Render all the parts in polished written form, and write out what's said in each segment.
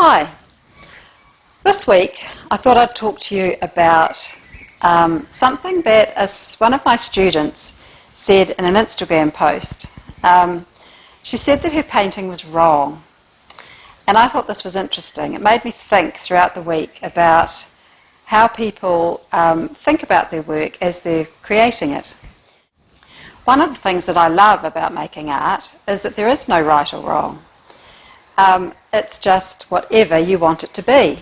Hi. This week I thought I'd talk to you about something that one of my students said in an Instagram post. She said that her painting was wrong, and I thought this was interesting. It made me think throughout the week about how people think about their work as they're creating it. One of the things that I love about making art is that there is no right or wrong. It's just whatever you want it to be.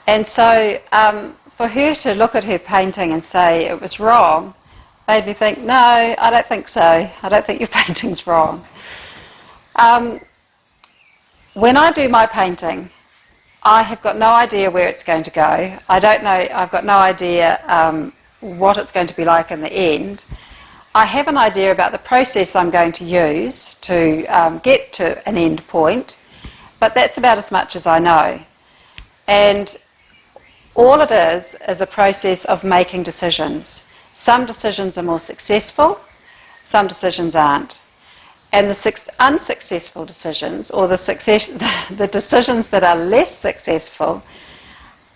And so for her to look at her painting and say it was wrong made me think, no, I don't think so. I don't think your painting's wrong. When I do my painting, I have got no idea where it's going to go. I don't know, I've got no idea what it's going to be like in the end. I have an idea about the process I'm going to use to get to an end point, but that's about as much as I know. And all it is a process of making decisions. Some decisions are more successful, some decisions aren't. And the unsuccessful decisions, or the decisions that are less successful,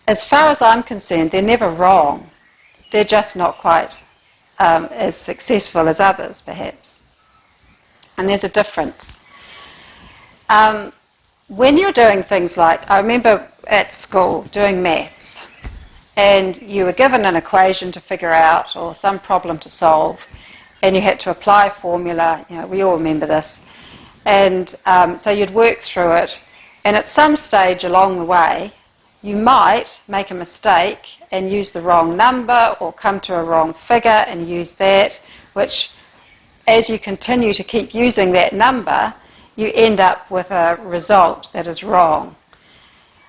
as far as I'm concerned, they're never wrong. They're just not quite as successful as others, perhaps. And there's a difference. When you're doing things like, I remember at school doing maths, and you were given an equation to figure out or some problem to solve, and you had to apply a formula. You know, we all remember this. And so you'd work through it, and at some stage along the way you might make a mistake and use the wrong number or come to a wrong figure and use that, which as you continue to keep using that number, you end up with a result that is wrong.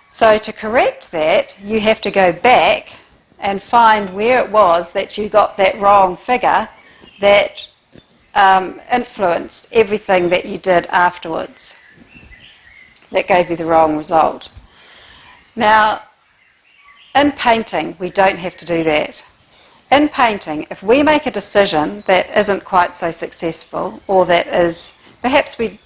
So to correct that, you have to go back and find where it was that you got that wrong figure that influenced everything that you did afterwards, that gave you the wrong result. Now, in painting, we don't have to do that. In painting, if we make a decision that isn't quite so successful, or that is, perhaps we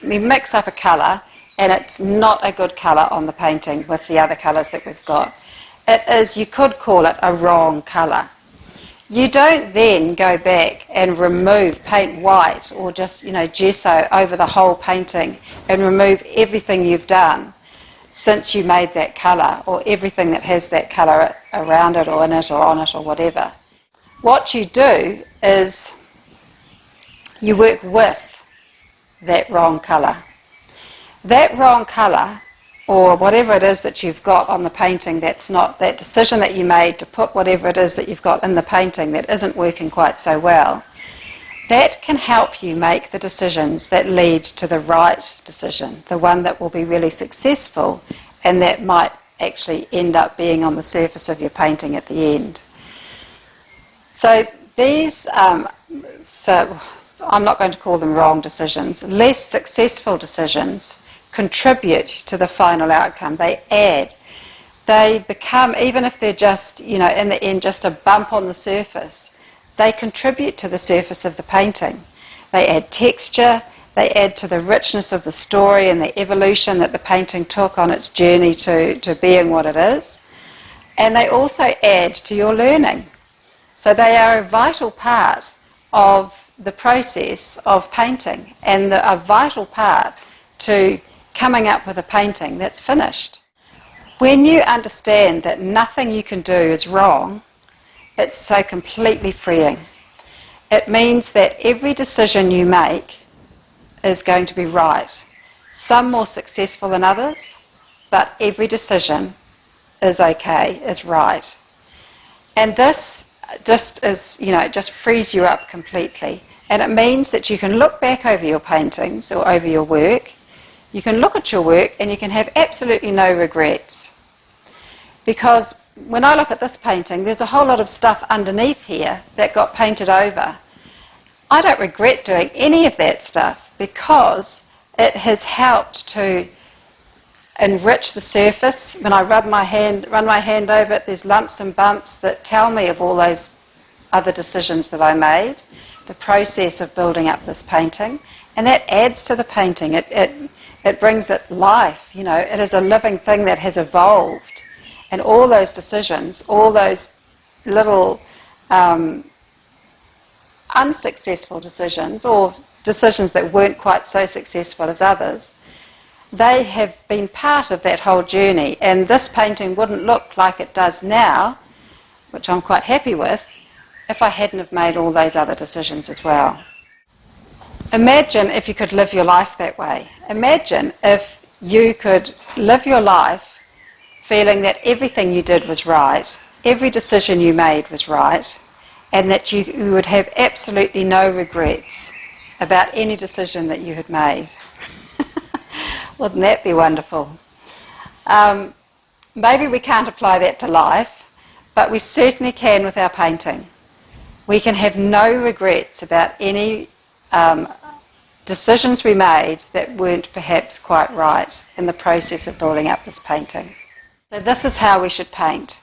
mix up a colour and it's not a good colour on the painting with the other colours that we've got. It is, you could call it a wrong colour. You don't then go back and paint white or just, gesso over the whole painting and remove everything you've done since you made that colour, or everything that has that colour around it or in it or on it or whatever. What you do is you work with that wrong colour. That wrong colour, or whatever it is that you've got on the painting that's not that decision that you made to put whatever it is that you've got in the painting that isn't working quite so well, that can help you make the decisions that lead to the right decision, the one that will be really successful and that might actually end up being on the surface of your painting at the end. So these, I'm not going to call them wrong decisions, less successful decisions contribute to the final outcome. They add. They become, even if they're just, in the end, just a bump on the surface, they contribute to the surface of the painting. They add texture, they add to the richness of the story and the evolution that the painting took on its journey to being what it is. And they also add to your learning. So they are a vital part of the process of painting, and a vital part to coming up with a painting that's finished. When you understand that nothing you can do is wrong, it's so completely freeing. It means that every decision you make is going to be right. Some more successful than others, but every decision is okay, is right. And this just is, it just frees you up completely. And it means that you can look back over your paintings or over your work, you can look at your work and you can have absolutely no regrets. Because when I look at this painting, there's a whole lot of stuff underneath here that got painted over. I don't regret doing any of that stuff because it has helped to enrich the surface. When I run my hand over it, there's lumps and bumps that tell me of all those other decisions that I made, the process of building up this painting, and that adds to the painting. It It brings it life, it is a living thing that has evolved. And all those decisions, all those little unsuccessful decisions, or decisions that weren't quite so successful as others, they have been part of that whole journey. And this painting wouldn't look like it does now, which I'm quite happy with, if I hadn't have made all those other decisions as well. Imagine if you could live your life that way. Imagine if you could live your life feeling that everything you did was right, every decision you made was right, and that you would have absolutely no regrets about any decision that you had made. Wouldn't that be wonderful? Maybe we can't apply that to life, but we certainly can with our painting. We can have no regrets about any decisions we made that weren't perhaps quite right in the process of building up this painting. So this is how we should paint.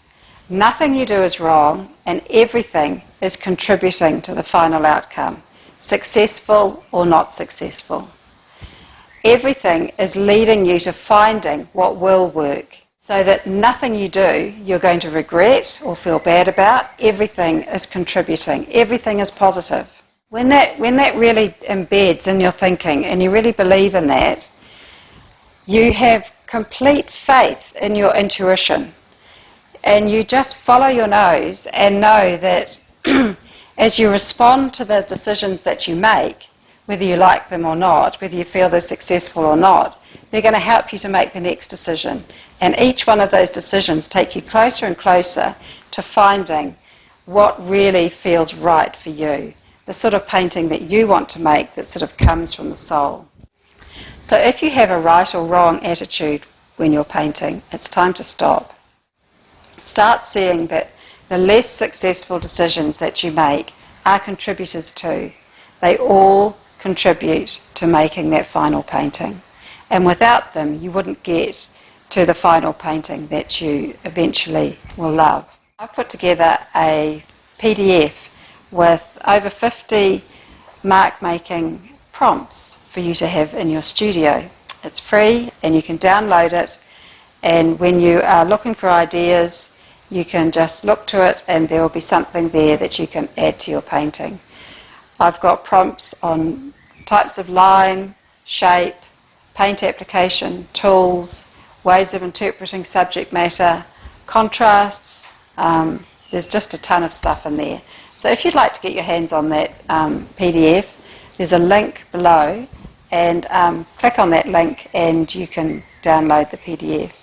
Nothing you do is wrong, and everything is contributing to the final outcome, successful or not successful. Everything is leading you to finding what will work, so that nothing you do you're going to regret or feel bad about. Everything is contributing. Everything is positive. When that really embeds in your thinking and you really believe in that, you have complete faith in your intuition, and you just follow your nose and know that as you respond to the decisions that you make, whether you like them or not, whether you feel they're successful or not, they're going to help you to make the next decision. And each one of those decisions take you closer and closer to finding what really feels right for you, the sort of painting that you want to make that sort of comes from the soul. So if you have a right or wrong attitude when you're painting, it's time to stop. Start seeing that the less successful decisions that you make are contributors too. They all contribute to making that final painting. And without them, you wouldn't get to the final painting that you eventually will love. I've put together a PDF with over 50 mark-making prompts for you to have in your studio. It's free and you can download it, and when you are looking for ideas, you can just look to it and there will be something there that you can add to your painting. I've got prompts on types of line, shape, paint application, tools, ways of interpreting subject matter, contrasts. There's just a ton of stuff in there. So if you'd like to get your hands on that PDF, there's a link below, and click on that link and you can download the PDF.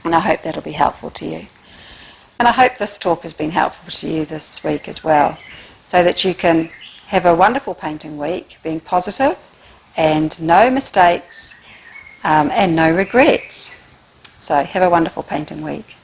And I hope that'll be helpful to you. And I hope this talk has been helpful to you this week as well, so that you can have a wonderful painting week, being positive and no mistakes and no regrets. So have a wonderful painting week.